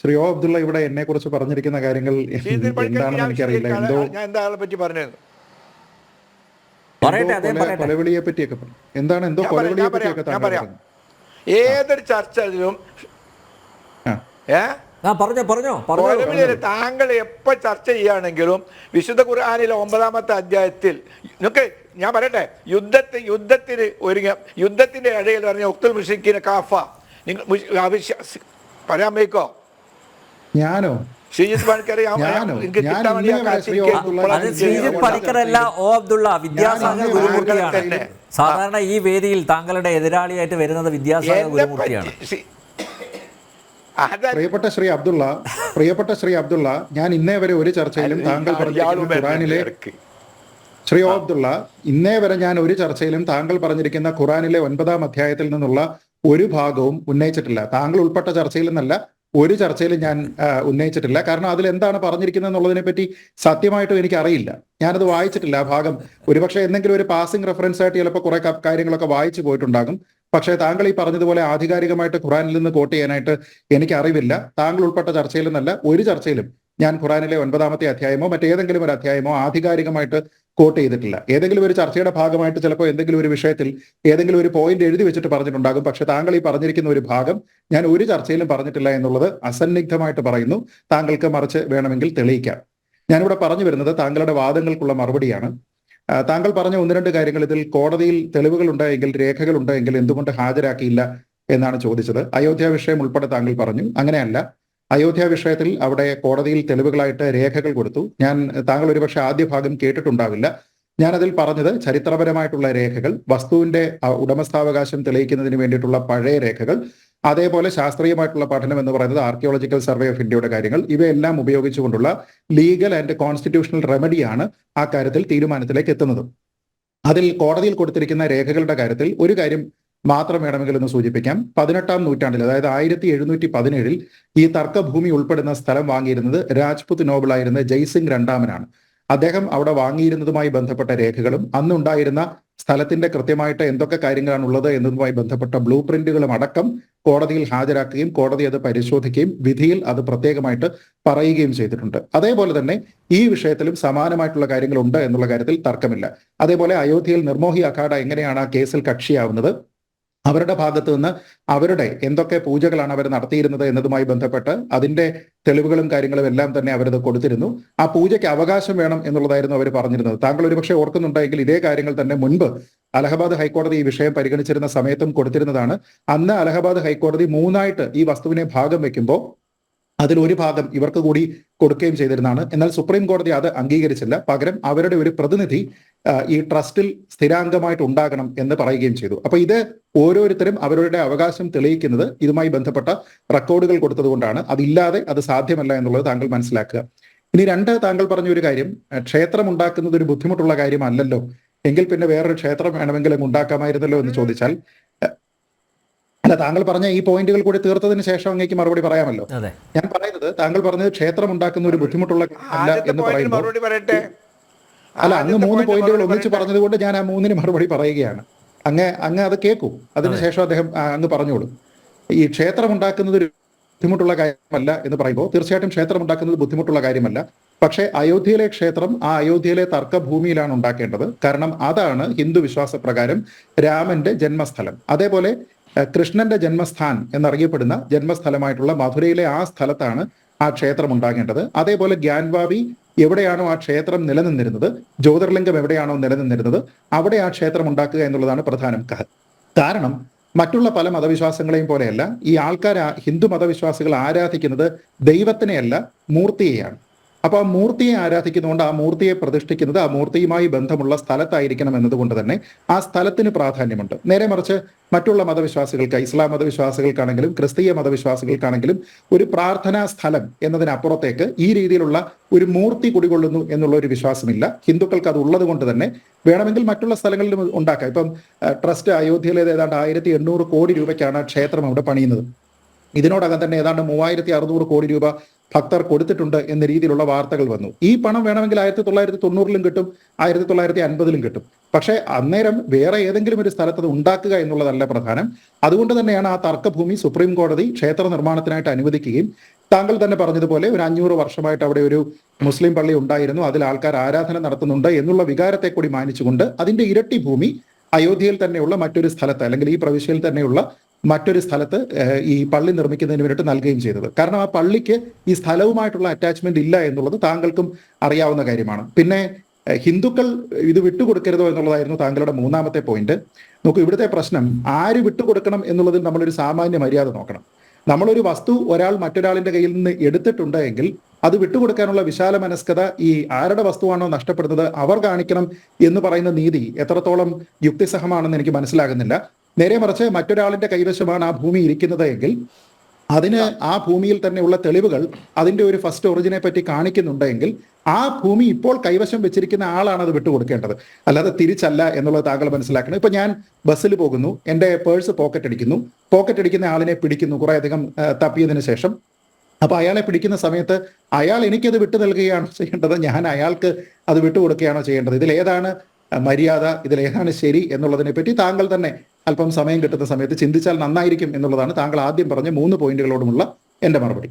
Shri O Abdulla ഇവിടെ എന്നെ കുറിച്ച് പറഞ്ഞിരിക്കുന്ന കാര്യങ്ങൾ എന്താണെന്ന് എനിക്കറിയില്ല. എന്തോ ഞാൻ എന്താ ആളെ പറ്റി പറഞ്ഞത്? കൊലവിളിയെ പറ്റിയൊക്കെ എന്താണ്, എന്തോ കൊലവിളിയെ പറ്റിയൊക്കെ ഞാൻ പറയാം. ഏതൊരു ചർച്ചയിലും താങ്കൾ എപ്പോ ചർച്ച ചെയ്യുകയാണെങ്കിലും വിശുദ്ധ ഖുർആനിലെ 9-ാമത്തെ അധ്യായത്തിൽ ഞാൻ പറയട്ടെ, യുദ്ധത്തിന്റെ ഇടയിൽ പറഞ്ഞ ഉക്തുൽ മുശ്രിക്കീന കാഫ, നിങ്ങൾ പറയാൻ വയ്ക്കോ? ഞാനോ? സാധാരണ ഈ വേദിയിൽ താങ്കളുടെ എതിരാളിയായിട്ട് വരുന്നത് വിദ്യാസാഗർ ഗുരുമൂർത്തിയാണ്. പ്രിയപ്പെട്ട ശ്രീ അബ്ദുള്ള, ഞാൻ ഇന്നേ വരെ ഒരു ചർച്ചയിലും താങ്കൾ പറഞ്ഞിരിക്കുന്ന ഖുറാനിലെ ശ്രീ ഒ അബ്ദുള്ള, ഇന്നേ വരെ ഞാൻ ഒരു ചർച്ചയിലും താങ്കൾ പറഞ്ഞിരിക്കുന്ന ഖുറാനിലെ 9-ാം അധ്യായത്തിൽ നിന്നുള്ള ഒരു ഭാഗവും ഉന്നയിച്ചിട്ടില്ല. താങ്കൾ ഉൾപ്പെട്ട ചർച്ചയിൽ നിന്നല്ല, ഒരു ചർച്ചയിലും ഞാൻ ഉന്നയിച്ചിട്ടില്ല. കാരണം അതിൽ എന്താണ് പറഞ്ഞിരിക്കുന്നത് എന്നുള്ളതിനെ പറ്റി സത്യമായിട്ടും എനിക്ക് അറിയില്ല. ഞാനത് വായിച്ചിട്ടില്ല. ആ ഭാഗം ഒരുപക്ഷെ എന്തെങ്കിലും ഒരു പാസിംഗ് റെഫറൻസ് ആയിട്ട് ചിലപ്പോൾ കുറെ കാര്യങ്ങളൊക്കെ വായിച്ചു പോയിട്ടുണ്ടാകും. പക്ഷേ താങ്കൾ ഈ പറഞ്ഞതുപോലെ ആധികാരികമായിട്ട് ഖുറാനിൽ നിന്ന് കോട്ട് ചെയ്യാനായിട്ട് എനിക്ക് അറിവില്ല. താങ്കൾ ഉൾപ്പെട്ട ചർച്ചയിൽ നിന്നല്ല, ഒരു ചർച്ചയിലും ഞാൻ ഖുറാനിലെ 9-ാമത്തെ അധ്യായമോ മറ്റേതെങ്കിലും ഒരു അധ്യായമോ ആധികാരികമായിട്ട് കോട്ട് ചെയ്തിട്ടില്ല. ഏതെങ്കിലും ഒരു ചർച്ചയുടെ ഭാഗമായിട്ട് ചിലപ്പോൾ എന്തെങ്കിലും ഒരു വിഷയത്തിൽ ഏതെങ്കിലും ഒരു പോയിന്റ് എഴുതി വെച്ചിട്ട് പറഞ്ഞിട്ടുണ്ടാകും. പക്ഷെ താങ്കൾ ഈ പറഞ്ഞിരിക്കുന്ന ഒരു ഭാഗം ഞാൻ ഒരു ചർച്ചയിലും പറഞ്ഞിട്ടില്ല എന്നുള്ളത് അസന്നിഗ്ധമായിട്ട് പറയുന്നു. താങ്കൾക്ക് മറിച്ച് വേണമെങ്കിൽ തെളിയിക്കാം. ഞാനിവിടെ പറഞ്ഞു വരുന്നത് താങ്കളുടെ വാദങ്ങൾക്കുള്ള മറുപടിയാണ്. താങ്കൾ പറഞ്ഞ 1-2 കാര്യങ്ങൾ, ഇതിൽ കോടതിയിൽ തെളിവുകൾ ഉണ്ടായെങ്കിൽ, രേഖകൾ ഉണ്ടായെങ്കിൽ എന്തുകൊണ്ട് ഹാജരാക്കിയില്ല എന്നാണ് ചോദിച്ചത്. അയോധ്യ വിഷയം ഉൾപ്പെടെ താങ്കൾ പറഞ്ഞു. അങ്ങനെയല്ല, അയോധ്യ വിഷയത്തിൽ അവിടെ കോടതിയിൽ തെളിവുകളായിട്ട് രേഖകൾ കൊടുത്തു. താങ്കൾ ഒരുപക്ഷെ ആദ്യ ഭാഗം കേട്ടിട്ടുണ്ടാവില്ല. ഞാനതിൽ പറഞ്ഞത് ചരിത്രപരമായിട്ടുള്ള രേഖകൾ, വസ്തുവിന്റെ ഉടമസ്ഥാവകാശം തെളിയിക്കുന്നതിന് വേണ്ടിയിട്ടുള്ള പഴയ രേഖകൾ, അതേപോലെ ശാസ്ത്രീയമായിട്ടുള്ള പഠനം എന്ന് പറയുന്നത് ആർക്കിയോളജിക്കൽ സർവേ ഓഫ് ഇന്ത്യയുടെ കാര്യങ്ങൾ, ഇവയെല്ലാം ഉപയോഗിച്ചുകൊണ്ടുള്ള ലീഗൽ ആൻഡ് കോൺസ്റ്റിറ്റ്യൂഷണൽ റെമഡിയാണ് ആ കാര്യത്തിൽ തീരുമാനത്തിലേക്ക് എത്തുന്നത്. അതിൽ കോടതിയിൽ കൊടുത്തിരിക്കുന്ന രേഖകളുടെ കാര്യത്തിൽ ഒരു കാര്യം മാത്രം വേണമെങ്കിൽ ഒന്ന് സൂചിപ്പിക്കാം. 18-ാം നൂറ്റാണ്ടിൽ, അതായത് 1717 ഈ തർക്കഭൂമി ഉൾപ്പെടുന്ന സ്ഥലം വാങ്ങിയിരുന്നത് രാജ്പുത് നോബിളായിരുന്ന ജയ്സിംഗ് രണ്ടാമനാണ്. അദ്ദേഹം അവിടെ വാങ്ങിയിരുന്നതുമായി ബന്ധപ്പെട്ട രേഖകളും അന്നുണ്ടായിരുന്ന സ്ഥലത്തിന്റെ കൃത്യമായിട്ട് എന്തൊക്കെ കാര്യങ്ങളാണ് ഉള്ളത് എന്നതുമായി ബന്ധപ്പെട്ട ബ്ലൂ പ്രിന്റുകളും അടക്കം കോടതിയിൽ ഹാജരാക്കുകയും കോടതി അത് പരിശോധിക്കുകയും വിധിയിൽ അത് പ്രത്യേകമായിട്ട് പറയുകയും ചെയ്തിട്ടുണ്ട്. അതേപോലെ തന്നെ ഈ വിഷയത്തിലും സമാനമായിട്ടുള്ള കാര്യങ്ങളുണ്ട് എന്നുള്ള കാര്യത്തിൽ തർക്കമില്ല. അതേപോലെ അയോധ്യയിൽ നിർമോഹി അഖാഡ എങ്ങനെയാണ് ആ കേസിൽ കക്ഷിയാവുന്നത്, അവരുടെ ഭാഗത്തു നിന്ന് അവരുടെ എന്തൊക്കെ പൂജകളാണ് അവർ നടത്തിയിരുന്നത് എന്നതുമായി ബന്ധപ്പെട്ട് അതിന്റെ തെളിവുകളും കാര്യങ്ങളും എല്ലാം തന്നെ അവരത് കൊടുത്തിരുന്നു. ആ പൂജയ്ക്ക് അവകാശം വേണം എന്നുള്ളതായിരുന്നു അവർ പറഞ്ഞിരുന്നത്. താങ്കൾ ഒരുപക്ഷെ ഓർക്കുന്നുണ്ടെങ്കിൽ ഇതേ കാര്യങ്ങൾ തന്നെ മുൻപ് അലഹബാദ് ഹൈക്കോടതി ഈ വിഷയം പരിഗണിച്ചിരുന്ന സമയത്തും കൊടുത്തിരുന്നതാണ്. അന്ന് അലഹബാദ് ഹൈക്കോടതി 3ആയിട്ട് ഈ വസ്തുവിനെ ഭാഗം വെക്കുമ്പോൾ അതിൽ ഒരു ഭാഗം ഇവർക്ക് കൂടി കൊടുക്കുകയും ചെയ്തിരുന്നതാണ്. എന്നാൽ സുപ്രീം കോടതി അത് അംഗീകരിച്ചില്ല. പകരം അവരുടെ ഒരു പ്രതിനിധി ഈ ട്രസ്റ്റിൽ സ്ഥിരാംഗമായിട്ട് ഉണ്ടാകണം എന്ന് പറയുകയും ചെയ്തു. അപ്പൊ ഇത് ഓരോരുത്തരും അവരുടെ അവകാശം തെളിയിക്കുന്നത് ഇതുമായി ബന്ധപ്പെട്ട റെക്കോർഡുകൾ കൊടുത്തതുകൊണ്ടാണ്. അതില്ലാതെ അത് സാധ്യമല്ല എന്നുള്ളത് താങ്കൾ മനസ്സിലാക്കുക. ഇനി താങ്കൾ പറഞ്ഞ ഒരു കാര്യം, ക്ഷേത്രം ഉണ്ടാക്കുന്നത് ഒരു ബുദ്ധിമുട്ടുള്ള കാര്യമല്ലല്ലോ, എങ്കിൽ പിന്നെ വേറൊരു ക്ഷേത്രം വേണമെങ്കിലും ഉണ്ടാക്കാമായിരുന്നല്ലോ എന്ന് ചോദിച്ചാൽ, അല്ല, താങ്കൾ പറഞ്ഞ ഈ പോയിന്റുകൾ കൂടി തീർത്തതിന് ശേഷം അങ്ങേക്ക് മറുപടി പറയാമല്ലോ. ഞാൻ പറയുന്നത്, താങ്കൾ പറഞ്ഞത് ക്ഷേത്രം ഉണ്ടാക്കുന്ന ഒരു ബുദ്ധിമുട്ടുള്ള അല്ല എന്ന് പറയുമ്പോൾ, അല്ല, അങ്ങ് 3 പോയിന്റുകൾ ഒന്നിച്ച് പറഞ്ഞതുകൊണ്ട് ഞാൻ ആ 3-ന് മറുപടി പറയുകയാണ്. അങ്ങ് അത് കേൾക്കൂ, അതിനുശേഷം അദ്ദേഹം അങ്ങ് പറഞ്ഞോളൂ. ഈ ക്ഷേത്രം ഉണ്ടാക്കുന്നത് ഒരു ബുദ്ധിമുട്ടുള്ള കാര്യമല്ല എന്ന് പറയുമ്പോൾ തീർച്ചയായിട്ടും ക്ഷേത്രം ഉണ്ടാക്കുന്നത് ബുദ്ധിമുട്ടുള്ള കാര്യമല്ല. പക്ഷേ അയോധ്യയിലെ ക്ഷേത്രം ആ അയോധ്യയിലെ തർക്കഭൂമിയിലാണ് ഉണ്ടാക്കേണ്ടത്. കാരണം അതാണ് ഹിന്ദു വിശ്വാസപ്രകാരം രാമന്റെ ജന്മസ്ഥലം. അതേപോലെ കൃഷ്ണന്റെ ജന്മസ്ഥാൻ എന്നറിയപ്പെടുന്ന ജന്മസ്ഥലമായിട്ടുള്ള മധുരയിലെ ആ സ്ഥലത്താണ് ആ ക്ഷേത്രം ഉണ്ടാകേണ്ടത്. അതേപോലെ ഗ്യാൻവാബി എവിടെയാണോ ആ ക്ഷേത്രം നിലനിന്നിരുന്നത്, ജ്യോതിർലിംഗം എവിടെയാണോ നിലനിന്നിരുന്നത്, അവിടെ ആ ക്ഷേത്രം ഉണ്ടാക്കുക എന്നുള്ളതാണ് പ്രധാനം. കാരണം മറ്റുള്ള പല മതവിശ്വാസങ്ങളെയും പോലെയല്ല ഈ ആൾക്കാർ, ഹിന്ദു മതവിശ്വാസികൾ ആരാധിക്കുന്നത് ദൈവത്തിനെയല്ല, മൂർത്തിയെയാണ്. അപ്പൊ ആ മൂർത്തിയെ ആരാധിക്കുന്നതുകൊണ്ട് ആ മൂർത്തിയെ പ്രതിഷ്ഠിക്കുന്നത് ആ മൂർത്തിയുമായി ബന്ധമുള്ള സ്ഥലത്തായിരിക്കണം എന്നതുകൊണ്ട് തന്നെ ആ സ്ഥലത്തിന് പ്രാധാന്യമുണ്ട്. നേരെ മറിച്ച് മറ്റുള്ള മതവിശ്വാസികൾക്ക്, ഇസ്ലാം മതവിശ്വാസികൾക്കാണെങ്കിലും ക്രിസ്തീയ മതവിശ്വാസികൾക്കാണെങ്കിലും ഒരു പ്രാർത്ഥനാ സ്ഥലം എന്നതിനപ്പുറത്തേക്ക് ഈ രീതിയിലുള്ള ഒരു മൂർത്തി കുടികൊള്ളുന്നു എന്നുള്ള ഒരു വിശ്വാസമില്ല. ഹിന്ദുക്കൾക്ക് അത് ഉള്ളത് കൊണ്ട് തന്നെ വേണമെങ്കിൽ മറ്റുള്ള സ്ഥലങ്ങളിലും ഉണ്ടാക്കാം. ഇപ്പം ട്രസ്റ്റ് അയോധ്യയിലേത് ഏതാണ്ട് 1800 കോടി രൂപയ്ക്കാണ് ക്ഷേത്രം അവിടെ പണിയുന്നത്. ഇതിനോടകം തന്നെ ഏതാണ്ട് 3600 കോടി രൂപ ഭക്തർ കൊടുത്തിട്ടുണ്ട് എന്ന രീതിയിലുള്ള വാർത്തകൾ വന്നു. ഈ പണം വേണമെങ്കിൽ 1990-ലും കിട്ടും, 1950-ലും കിട്ടും. പക്ഷേ അന്നേരം വേറെ ഏതെങ്കിലും ഒരു സ്ഥലത്ത് അത് ഉണ്ടാക്കുക എന്നുള്ളതല്ല പ്രധാനം. അതുകൊണ്ട് തന്നെയാണ് ആ തർക്കഭൂമി സുപ്രീം കോടതി ക്ഷേത്ര നിർമ്മാണത്തിനായിട്ട് അനുവദിക്കുകയും താങ്കൾ തന്നെ പറഞ്ഞതുപോലെ ഒരു 500 വർഷമായിട്ട് അവിടെ ഒരു മുസ്ലിം പള്ളി ഉണ്ടായിരുന്നു, അതിൽ ആൾക്കാർ ആരാധന നടത്തുന്നുണ്ട് എന്നുള്ള വികാരത്തെ കൂടി മാനിച്ചുകൊണ്ട് അതിന്റെ ഇരട്ടി ഭൂമി അയോധ്യയിൽ തന്നെയുള്ള മറ്റൊരു സ്ഥലത്ത്, അല്ലെങ്കിൽ ഈ പ്രവിശ്യയിൽ തന്നെയുള്ള മറ്റൊരു സ്ഥലത്ത് ഈ പള്ളി നിർമ്മിക്കുന്നതിന് വേണ്ടിയിട്ട് നൽകുകയും ചെയ്തത്. കാരണം ആ പള്ളിക്ക് ഈ സ്ഥലവുമായിട്ടുള്ള അറ്റാച്ച്മെന്റ് ഇല്ല എന്നുള്ളത് താങ്കൾക്കും അറിയാവുന്ന കാര്യമാണ്. പിന്നെ ഹിന്ദുക്കൾ ഇത് വിട്ടുകൊടുക്കരുതോ എന്നുള്ളതായിരുന്നു താങ്കളുടെ മൂന്നാമത്തെ പോയിന്റ്. നോക്കൂ, ഇവിടുത്തെ പ്രശ്നം ആര് വിട്ടുകൊടുക്കണം എന്നുള്ളതിൽ നമ്മളൊരു സാമാന്യ മര്യാദ നോക്കണം. നമ്മളൊരു വസ്തു ഒരാൾ മറ്റൊരാളിന്റെ കയ്യിൽ നിന്ന് എടുത്തിട്ടുണ്ട് എങ്കിൽ അത് വിട്ടുകൊടുക്കാനുള്ള വിശാല മനസ്കത ഈ ആരുടെ വസ്തുവാണോ നഷ്ടപ്പെടുന്നത് അവർ കാണിക്കണം എന്ന് പറയുന്ന നീതി എത്രത്തോളം യുക്തിസഹമാണെന്ന് എനിക്ക് മനസ്സിലാകുന്നില്ല. നേരെ മറിച്ച് മറ്റൊരാളിന്റെ കൈവശമാണ് ആ ഭൂമി ഇരിക്കുന്നത് എങ്കിൽ അതിന് ആ ഭൂമിയിൽ തന്നെയുള്ള തെളിവുകൾ അതിന്റെ ഒരു ഫസ്റ്റ് ഒറിജിനെ പറ്റി കാണിക്കുന്നുണ്ടെങ്കിൽ ആ ഭൂമി ഇപ്പോൾ കൈവശം വെച്ചിരിക്കുന്ന ആളാണ് അത് വിട്ടുകൊടുക്കേണ്ടത്, അല്ലാതെ തിരിച്ചല്ല എന്നുള്ളത് താങ്കൾ മനസ്സിലാക്കണം. ഇപ്പൊ ഞാൻ ബസ്സിൽ പോകുന്നു, എന്റെ പേഴ്സ് പോക്കറ്റ് അടിക്കുന്ന ആളിനെ പിടിക്കുന്നു കുറെ അധികം തപ്പിയതിനു ശേഷം. അപ്പൊ അയാളെ പിടിക്കുന്ന സമയത്ത് അയാൾ എനിക്കത് വിട്ടു നൽകുകയാണോ ചെയ്യേണ്ടത്, ഞാൻ അയാൾക്ക് അത് വിട്ടുകൊടുക്കുകയാണോ ചെയ്യേണ്ടത്? ഇതിലേതാണ് മര്യാദ, ഇതിലേതാണ് ശരി എന്നുള്ളതിനെ പറ്റി താങ്കൾ തന്നെ അല്പം സമയം കിട്ടുന്ന സമയത്ത് ചിന്തിച്ചാൽ നന്നായിരിക്കും എന്നുള്ളതാണ് താങ്കൾ ആദ്യം പറഞ്ഞ 3 പോയിന്റുകളോടുമുള്ള എന്റെ മറുപടി.